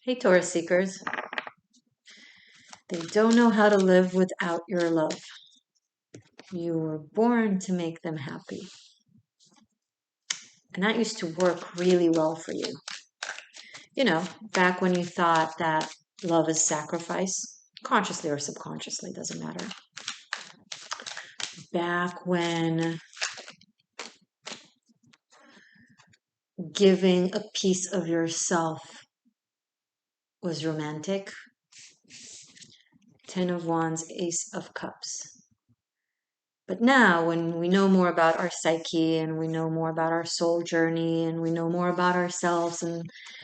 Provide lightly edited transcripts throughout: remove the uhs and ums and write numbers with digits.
Hey, Taurus seekers. They don't know how to live without your love. You were born to make them happy. And that used to work really well for you. You know, back when you thought that love is sacrifice, consciously or subconsciously, doesn't matter. Back when giving a piece of yourself was romantic. 10 of Wands, Ace of Cups. But now, when we know more about our psyche and we know more about our soul journey and we know more about ourselves and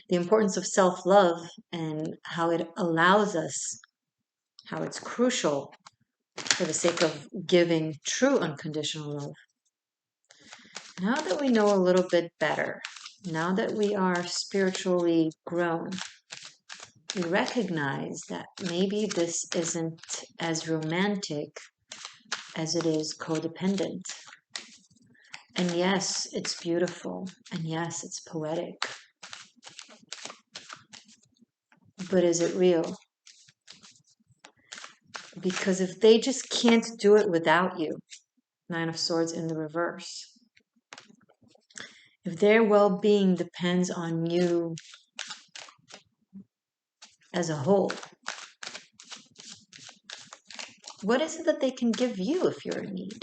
the importance of self-love and how it allows us, how it's crucial for the sake of giving true unconditional love. Now that we know a little bit better, now that we are spiritually grown, we recognize that maybe this isn't as romantic as it is codependent. And yes, it's beautiful. And yes, it's poetic. But is it real? Because if they just can't do it without you, Nine of Swords in the reverse, if their well-being depends on you as a whole, what is it that they can give you if you're in need?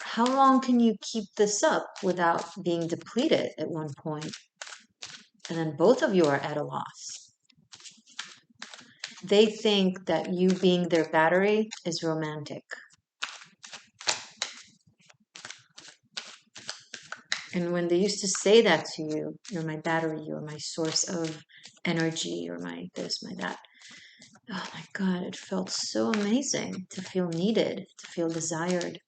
How long can you keep this up without being depleted at one point? And then both of you are at a loss. They think that you being their battery is romantic. And when they used to say that to you, you're my battery, you're my source of energy, you're my this, my that. Oh my God, it felt so amazing to feel needed, to feel desired.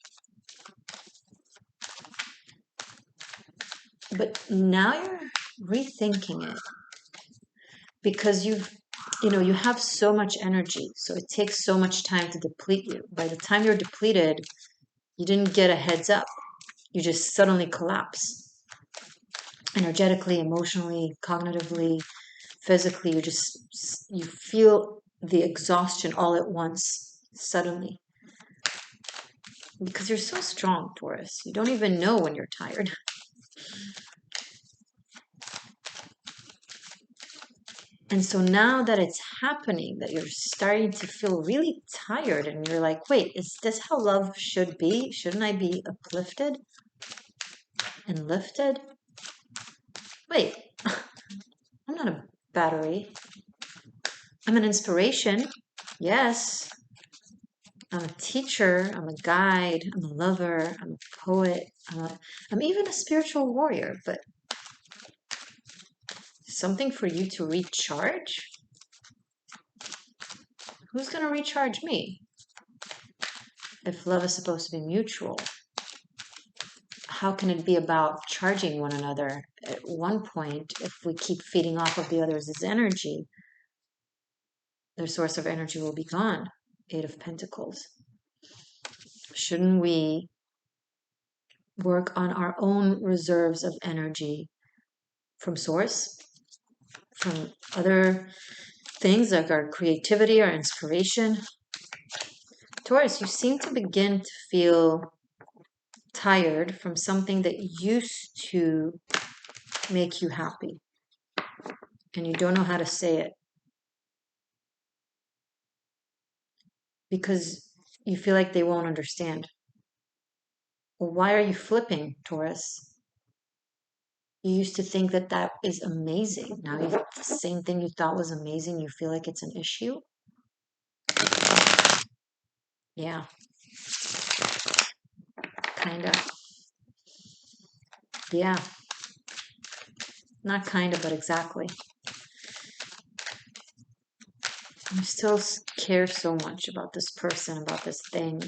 But now you're rethinking it because you have so much energy. So it takes so much time to deplete you. By the time you're depleted, you didn't get a heads up. You just suddenly collapse. Energetically, emotionally, cognitively, physically, you feel the exhaustion all at once, suddenly. Because you're so strong, Taurus. You don't even know when you're tired. And so now that it's happening, that you're starting to feel really tired and you're like, wait, is this how love should be? Shouldn't I be uplifted and lifted? Wait, I'm not a battery. I'm an inspiration. Yes. I'm a teacher. I'm a guide. I'm a lover. I'm a poet. I'm even a spiritual warrior, but something for you to recharge? Who's going to recharge me? If love is supposed to be mutual, how can it be about charging one another? At one point, if we keep feeding off of the other's energy, their source of energy will be gone. Eight of Pentacles. Shouldn't we work on our own reserves of energy from source, from other things like our creativity, our inspiration? Taurus, you seem to begin to feel tired from something that used to make you happy, and you don't know how to say it because you feel like they won't understand. Well, why are you flipping, Taurus? You used to think that that is amazing. Now the same thing you thought was amazing, you feel like it's an issue? Yeah. Kinda. Yeah. Not kinda, but exactly. You still care so much about this person, about this thing.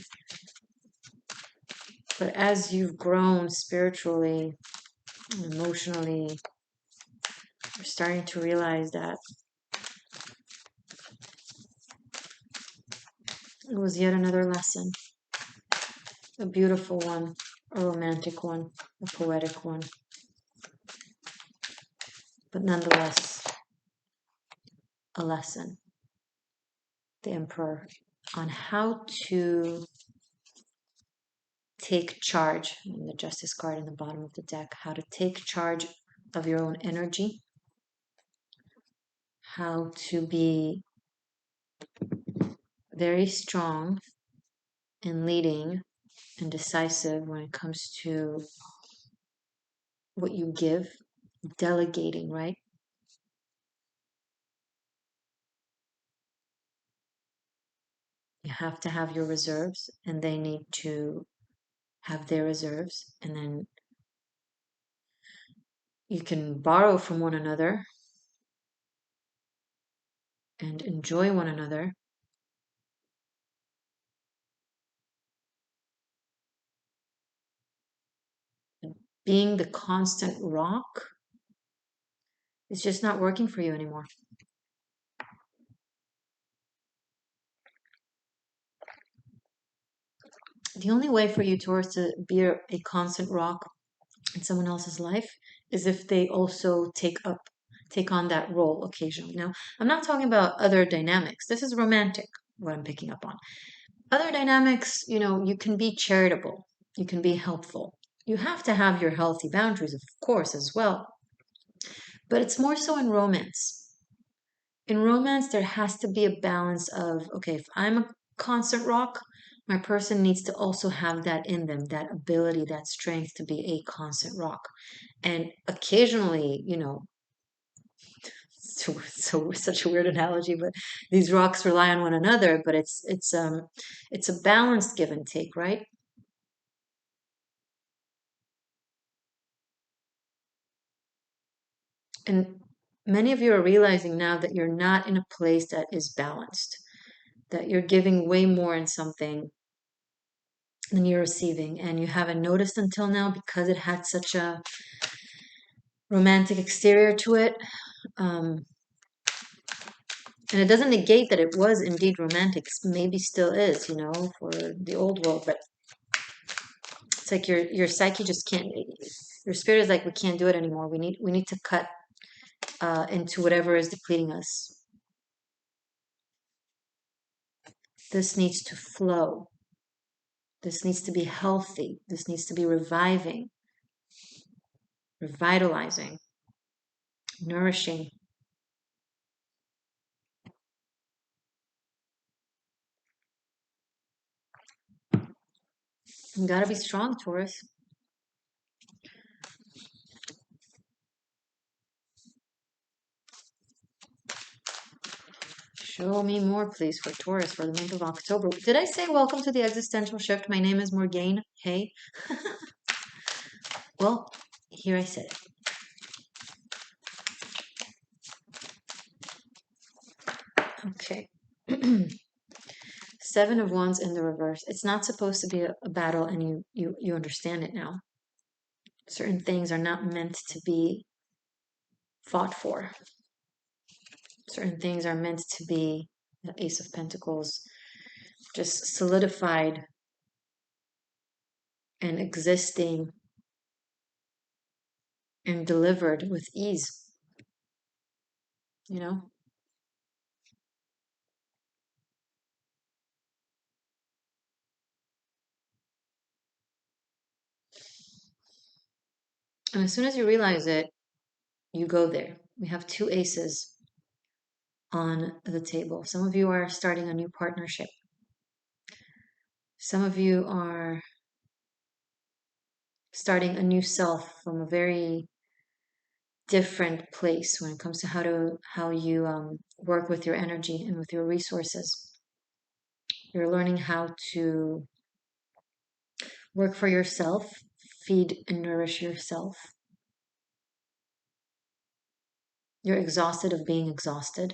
But as you've grown spiritually, emotionally, you're starting to realize that it was yet another lesson. A beautiful one, a romantic one, a poetic one. But nonetheless, a lesson, the Emperor, on how to take charge, and the Justice card in the bottom of the deck, how to take charge of your own energy, how to be very strong and leading and decisive when it comes to what you give, delegating, right? You have to have your reserves, and they need to have their reserves, and then you can borrow from one another and enjoy one another. Being the constant rock is just not working for you anymore. The only way for you, Taurus, to be a constant rock in someone else's life is if they also take on that role occasionally. Now, I'm not talking about other dynamics. This is romantic, what I'm picking up on. Other dynamics, you can be charitable, you can be helpful. You have to have your healthy boundaries, of course, as well. But it's more so in romance. In romance, there has to be a balance of, okay, if I'm a constant rock, my person needs to also have that in them, that ability, that strength to be a constant rock. And occasionally, so such a weird analogy, but these rocks rely on one another, but it's a balanced give and take, right? And many of you are realizing now that you're not in a place that is balanced, that you're giving way more in something than you're receiving. And you haven't noticed until now because it had such a romantic exterior to it. And it doesn't negate that it was indeed romantic. Maybe still is, for the old world. But it's like your psyche just can't. Your spirit is like, we can't do it anymore. We need to cut into whatever is depleting us. This needs to flow. This needs to be healthy. This needs to be reviving, revitalizing, nourishing. You gotta be strong, Taurus. Show me more, please, for Taurus for the month of October. Did I say welcome to the Existential Shift? My name is Morgane. Hey. Well, here I said it. Okay. Seven of Wands in the reverse. It's not supposed to be a battle, and you understand it now. Certain things are not meant to be fought for. Certain things are meant to be, the Ace of Pentacles, just solidified and existing and delivered with ease, you know? And as soon as you realize it, you go there. We have two aces on the table. Some of you are starting a new partnership. Some of you are starting a new self from a very different place when it comes to how you work with your energy and with your resources. You're learning how to work for yourself, feed and nourish yourself. You're exhausted of being exhausted.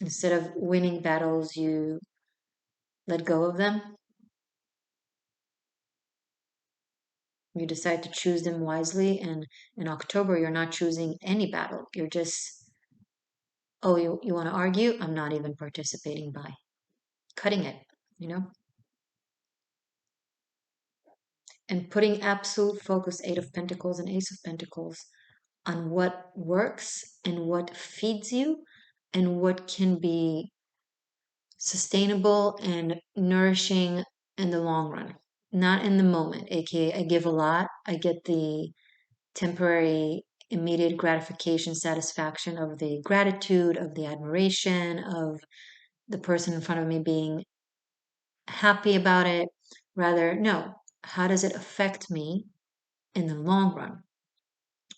Instead of winning battles, you let go of them. You decide to choose them wisely. And in October, you're not choosing any battle. You're just, oh, you want to argue? I'm not even participating by cutting it, you know? And putting absolute focus, Eight of Pentacles and Ace of Pentacles, on what works and what feeds you and what can be sustainable and nourishing in the long run, not in the moment. AKA, I give a lot, I get the temporary, immediate gratification, satisfaction of the gratitude, of the admiration, of the person in front of me being happy about it. Rather, no, how does it affect me in the long run?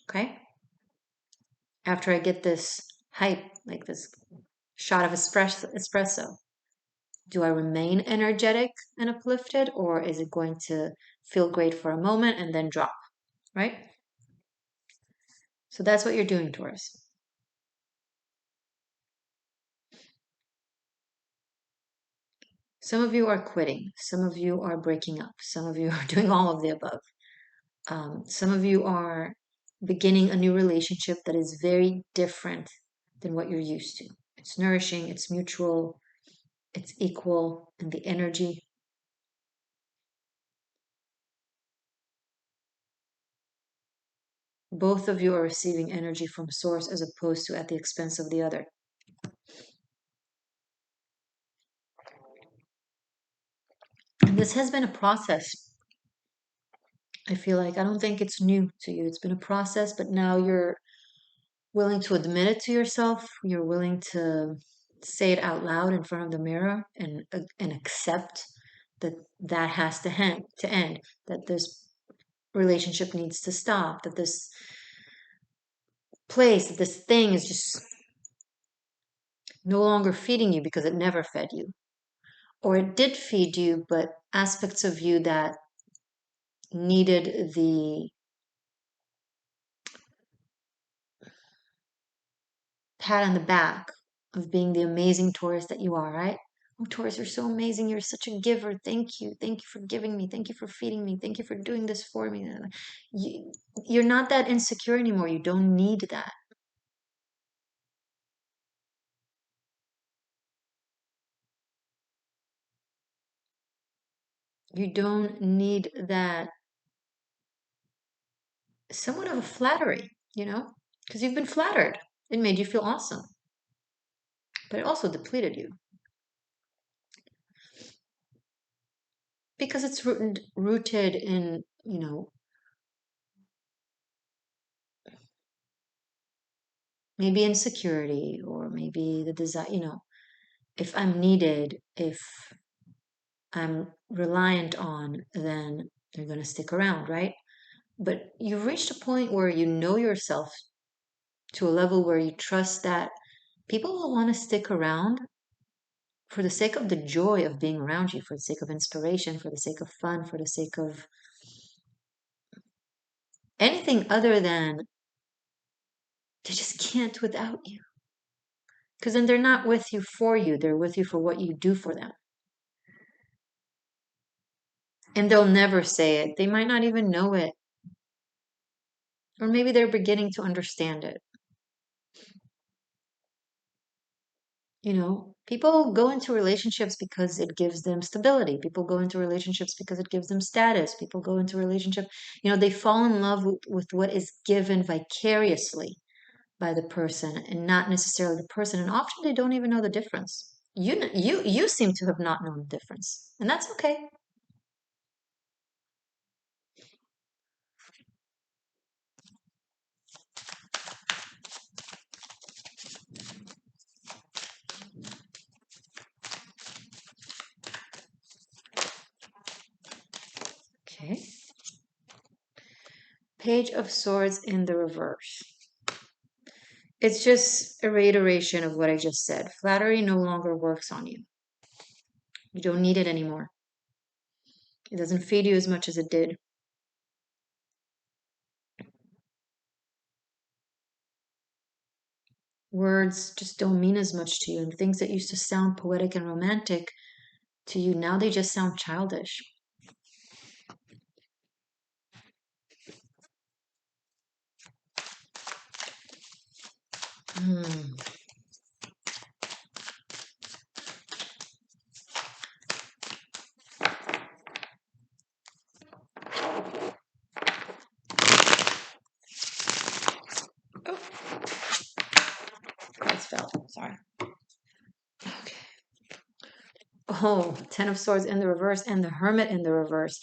Okay. After I get this hype, like this shot of espresso, do I remain energetic and uplifted, or is it going to feel great for a moment and then drop? Right? So that's what you're doing, Taurus. Some of you are quitting. Some of you are breaking up. Some of you are doing all of the above. Some of you are beginning a new relationship that is very different than what you're used to. It's nourishing, it's mutual, it's equal in the energy. Both of you are receiving energy from source as opposed to at the expense of the other. And this has been a process. I feel like I don't think it's new to you. It's been a process, but now you're willing to admit it to yourself. You're willing to say it out loud in front of the mirror and accept that that has to end, that this relationship needs to stop, that this place, that this thing is just no longer feeding you because it never fed you. Or it did feed you, but aspects of you that needed the pat on the back of being the amazing Taurus that you are, right? Oh, Taurus, you're so amazing. You're such a giver. Thank you. Thank you for giving me. Thank you for feeding me. Thank you for doing this for me. You're not that insecure anymore. You don't need that. You don't need that somewhat of a flattery, because you've been flattered. It made you feel awesome, but it also depleted you because it's rooted in, maybe insecurity or maybe the desire, if I'm needed, if I'm reliant on, then they're going to stick around, right? But you've reached a point where you know yourself to a level where you trust that people will want to stick around for the sake of the joy of being around you, for the sake of inspiration, for the sake of fun, for the sake of anything other than they just can't without you. Because then they're not with you for you, they're with you for what you do for them. And they'll never say it. They might not even know it. Or maybe they're beginning to understand it. People go into relationships because it gives them stability. People go into relationships because it gives them status. People go into relationship, they fall in love with what is given vicariously by the person and not necessarily the person. And often they don't even know the difference. You seem to have not known the difference, and that's okay. Okay. Page of Swords in the reverse. It's just a reiteration of what I just said. Flattery no longer works on you. You don't need it anymore. It doesn't feed you as much as it did. Words just don't mean as much to you, and things that used to sound poetic and romantic to you, now they just sound childish. Hmm. Sorry. Okay. Oh, Ten of Swords in the reverse and the Hermit in the reverse.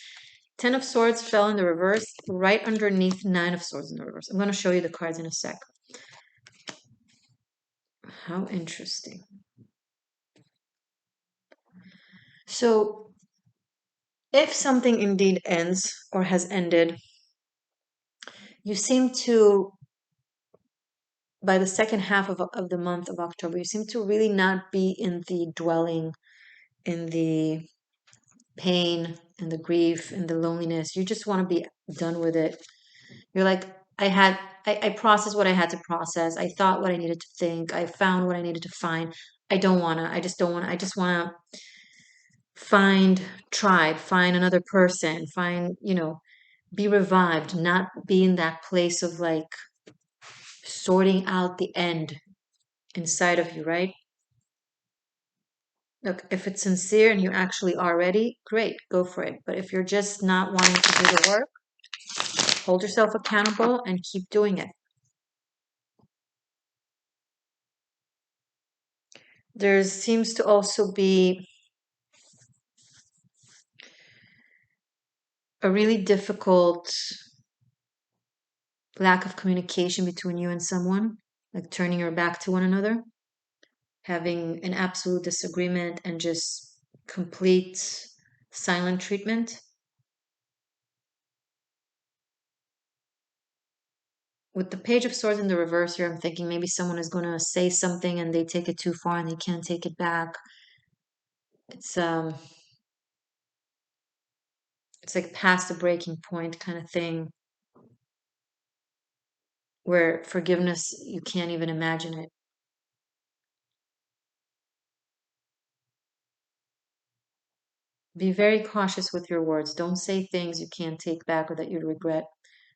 Ten of Swords fell in the reverse right underneath Nine of Swords in the reverse. I'm going to show you the cards in a sec. How interesting. So, if something indeed ends or has ended, you seem to, by the second half of the month of October, you seem to really not be in the dwelling, in the pain, in the grief, in the loneliness. You just want to be done with it. You're like, I processed what I had to process. I thought what I needed to think. I found what I needed to find. I just don't wanna, I just wanna find tribe, find another person, find, be revived, not be in that place of like sorting out the end inside of you, right? Look, if it's sincere and you actually are ready, great, go for it. But if you're just not wanting to do the work, hold yourself accountable and keep doing it. There seems to also be a really difficult lack of communication between you and someone, like turning your back to one another, having an absolute disagreement and just complete silent treatment. With the Page of Swords in the reverse here, I'm thinking maybe someone is going to say something and they take it too far and they can't take it back. It's it's like past the breaking point kind of thing where forgiveness, you can't even imagine it. Be very cautious with your words. Don't say things you can't take back or that you'd regret.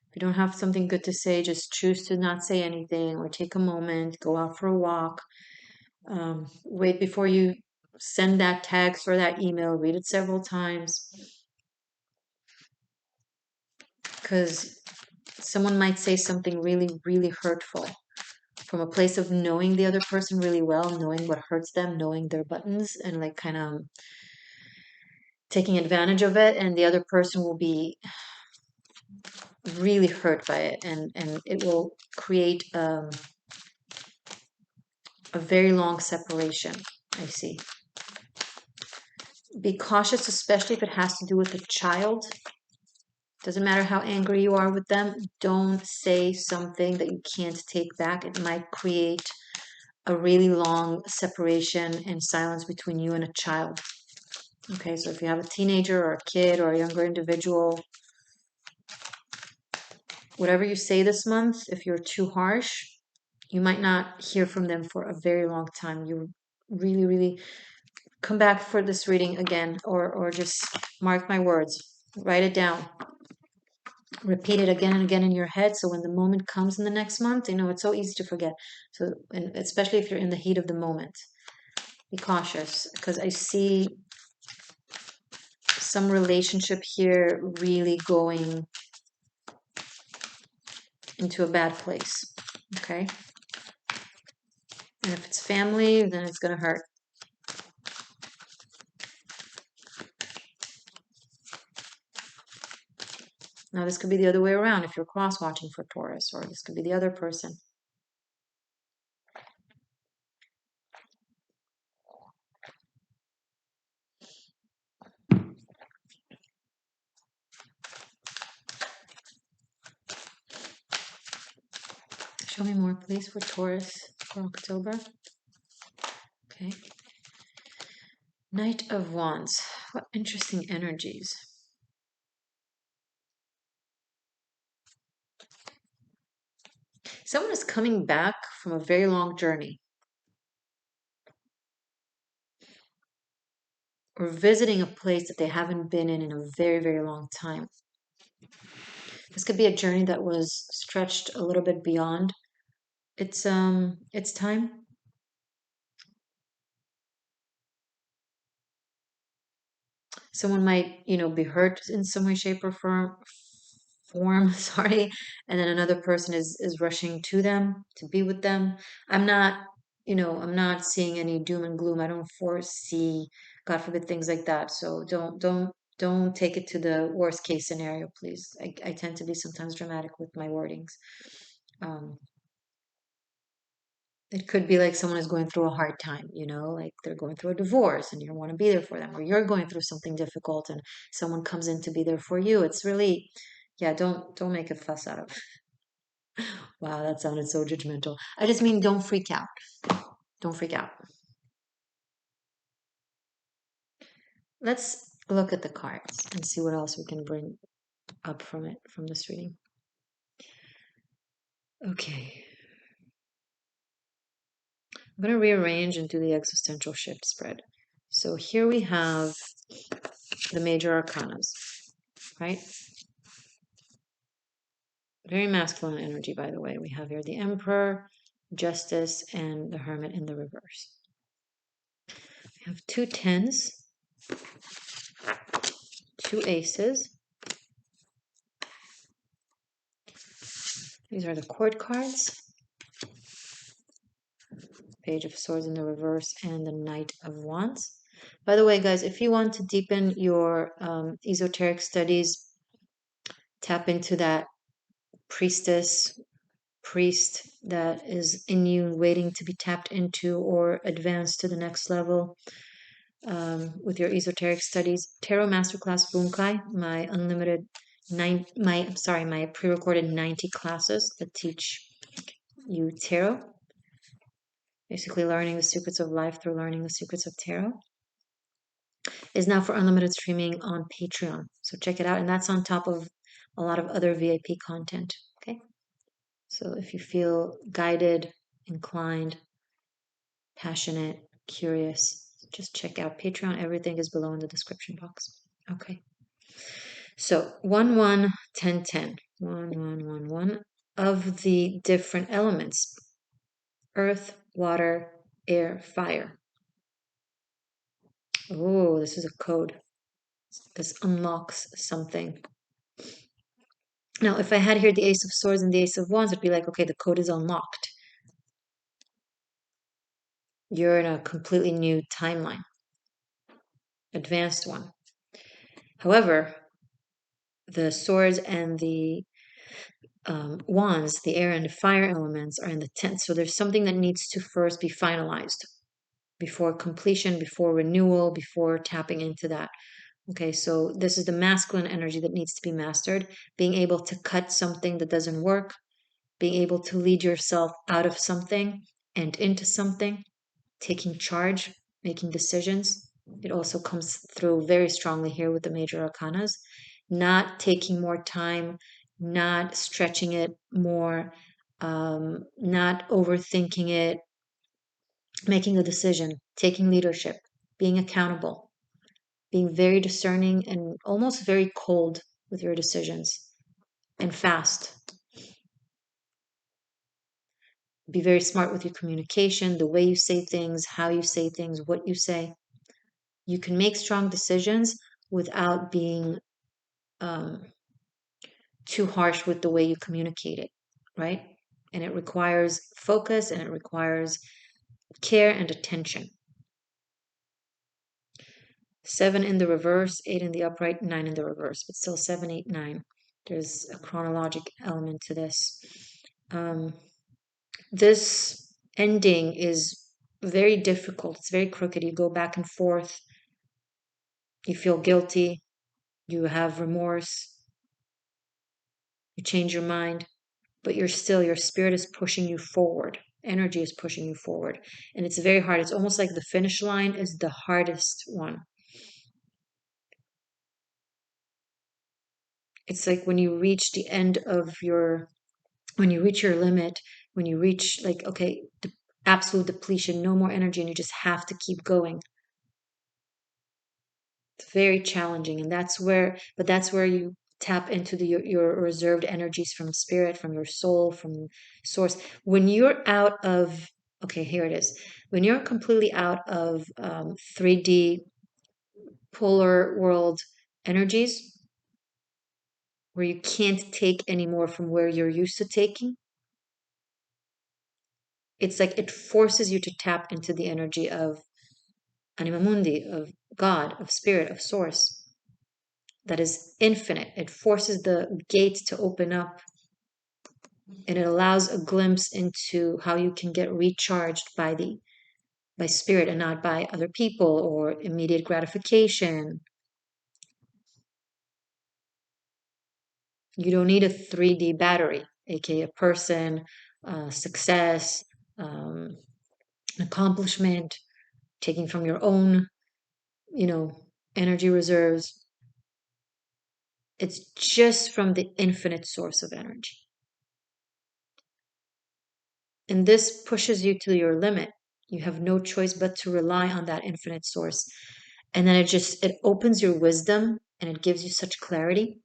If you don't have something good to say, just choose to not say anything or take a moment, go out for a walk. Wait before you send that text or that email, read it several times because someone might say something really, really hurtful from a place of knowing the other person really well, knowing what hurts them, knowing their buttons, and like kind of taking advantage of it. And the other person will be really hurt by it, and it will create a very long separation. I see. Be cautious, especially if it has to do with a child. Doesn't matter how angry you are with them, don't say something that you can't take back. It might create a really long separation and silence between you and a child. Okay, so if you have a teenager or a kid or a younger individual, whatever you say this month, if you're too harsh, you might not hear from them for a very long time. You really, really come back for this reading again, or just mark my words, write it down, repeat it again and again in your head. So when the moment comes in the next month, it's so easy to forget. So, and especially if you're in the heat of the moment, be cautious because I see some relationship here really going into a bad place. Okay. And if it's family, then it's going to hurt. Now, this could be the other way around if you're cross-watching for Taurus, or this could be the other person. Show me more, please, for Taurus for October. Okay. Knight of Wands. What interesting energies. Someone is coming back from a very long journey or visiting a place that they haven't been in a very, very long time. This could be a journey that was stretched a little bit beyond its time. Someone might, be hurt in some way, shape, or form, sorry, and then another person is rushing to them to be with them. I'm not I'm not seeing any doom and gloom. I don't foresee, God forbid, things like that. So don't take it to the worst case scenario, please. I tend to be sometimes dramatic with my wordings. Um, it could be like someone is going through a hard time, like they're going through a divorce and you want to be there for them, or you're going through something difficult and someone comes in to be there for you. It's really, yeah, don't make a fuss out of. Wow, that sounded so judgmental. I just mean don't freak out. Don't freak out. Let's look at the cards and see what else we can bring up from it, from this reading. Okay. I'm going to rearrange and do the existential shift spread. So here we have the major arcanas, right? Very masculine energy, by the way. We have here the Emperor, Justice, and the Hermit in the reverse. We have 2 tens, 2 aces. These are the court cards. Page of Swords in the reverse, and the Knight of Wands. By the way, guys, if you want to deepen your esoteric studies, tap into that priest that is in you waiting to be tapped into or advance to the next level with your esoteric studies. Tarot Masterclass Bunkai, my unlimited my pre-recorded 90 classes that teach you tarot. Basically learning the secrets of life through learning the secrets of tarot, is now for unlimited streaming on Patreon. So check it out. And that's on top of a lot of other VIP content. Okay. So if you feel guided, inclined, passionate, curious, just check out Patreon. Everything is below in the description box. Okay. So 1 1 10 10. 1 1 1 1 of the different elements: earth, water, air, fire. Oh, this is a code. This unlocks something. Now, if I had here the Ace of Swords and the Ace of Wands, it'd be like, okay, the code is unlocked. You're in a completely new timeline, advanced one. However, the swords and the wands, the air and the fire elements, are in the 10th. So there's something that needs to first be finalized before completion, before renewal, before tapping into that. Okay, so this is the masculine energy that needs to be mastered, being able to cut something that doesn't work, being able to lead yourself out of something and into something, taking charge, making decisions. It also comes through very strongly here with the major arcanas. Not taking more time, not stretching it more, not overthinking it, making a decision, taking leadership, being accountable, being very discerning and almost very cold with your decisions, and fast. Be very smart with your communication, the way you say things, how you say things, what you say. You can make strong decisions without being too harsh with the way you communicate it, right? And it requires focus and it requires care and attention. 7 in the reverse, 8 in the upright, 9 in the reverse, but still 7, 8, 9. There's a chronologic element to this. This ending is very difficult. It's very crooked. You go back and forth. You feel guilty. You have remorse. You change your mind, but your spirit is pushing you forward. Energy is pushing you forward. And it's very hard. It's almost like the finish line is the hardest one. It's like when you reach the end of when you reach your limit, when you reach like, okay, absolute depletion, no more energy, and you just have to keep going. It's very challenging. And that's where you tap into your reserved energies from spirit, from your soul, from source. When you're out of, okay, here it is. When you're completely out of 3D polar world energies, where you can't take any more from where you're used to taking, It's like it forces you to tap into the energy of anima mundi, of God, of spirit, of source that is infinite. It forces the gates to open up, and it allows a glimpse into how you can get recharged by spirit and not by other people or immediate gratification. You don't need a 3D battery, aka a person, success, um, accomplishment, taking from your own, energy reserves. It's just from the infinite source of energy. And this pushes you to your limit. You have no choice but to rely on that infinite source. And then it opens your wisdom and it gives you such clarity.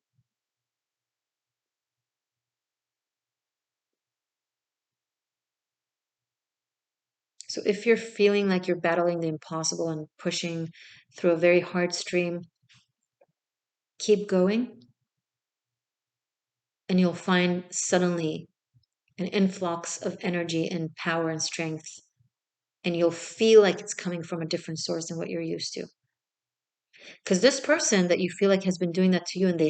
So if you're feeling like you're battling the impossible and pushing through a very hard stream, keep going and you'll find suddenly an influx of energy and power and strength. And you'll feel like it's coming from a different source than what you're used to. Because this person that you feel like has been doing that to you, and they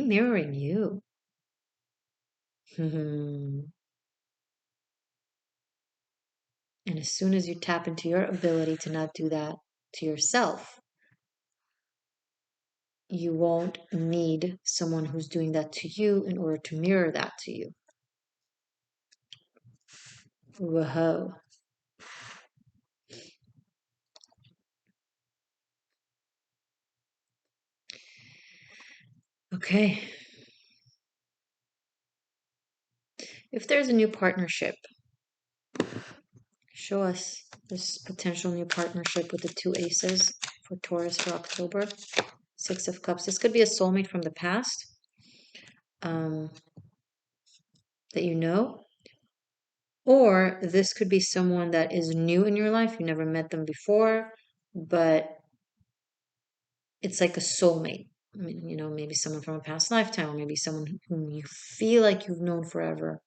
mirroring you. And as soon as you tap into your ability to not do that to yourself, you won't need someone who's doing that to you in order to mirror that to you. Whoa. Okay. If there's a new partnership, show us this potential new partnership with the two aces for Taurus for October. Six of Cups. This could be a soulmate from the past that you know. Or this could be someone that is new in your life. You never met them before, but it's like a soulmate. I mean, maybe someone from a past lifetime, or maybe someone whom you feel like you've known forever.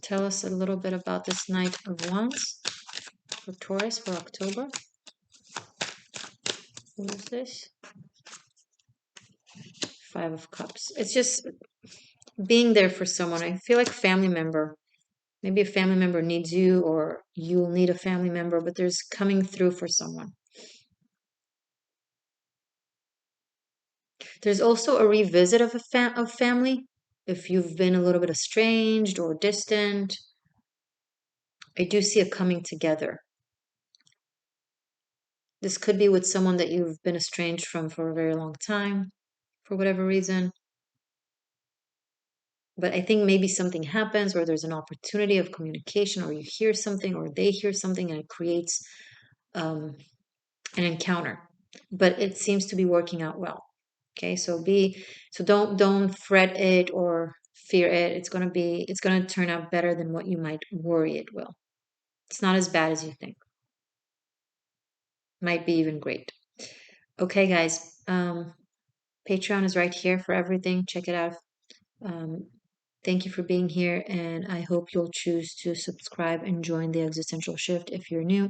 Tell us a little bit about this Knight of Wands for Taurus for October. Who is this? Five of Cups. It's just being there for someone. I feel like family member. Maybe a family member needs you, or you'll need a family member, but there's coming through for someone. There's also a revisit of of family. If you've been a little bit estranged or distant, I do see a coming together. This could be with someone that you've been estranged from for a very long time, for whatever reason. But I think maybe something happens where there's an opportunity of communication, or you hear something, or they hear something, and it creates an encounter. But it seems to be working out well. Okay, so don't fret it or fear it. It's gonna turn out better than what you might worry it will. It's not as bad as you think. Might be even great. Okay, guys. Patreon is right here for everything. Check it out. Um, thank you for being here, and I hope you'll choose to subscribe and join the Existential Shift if you're new.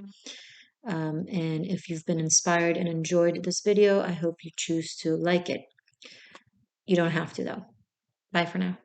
And if you've been inspired and enjoyed this video, I hope you choose to like it. You don't have to, though. Bye for now.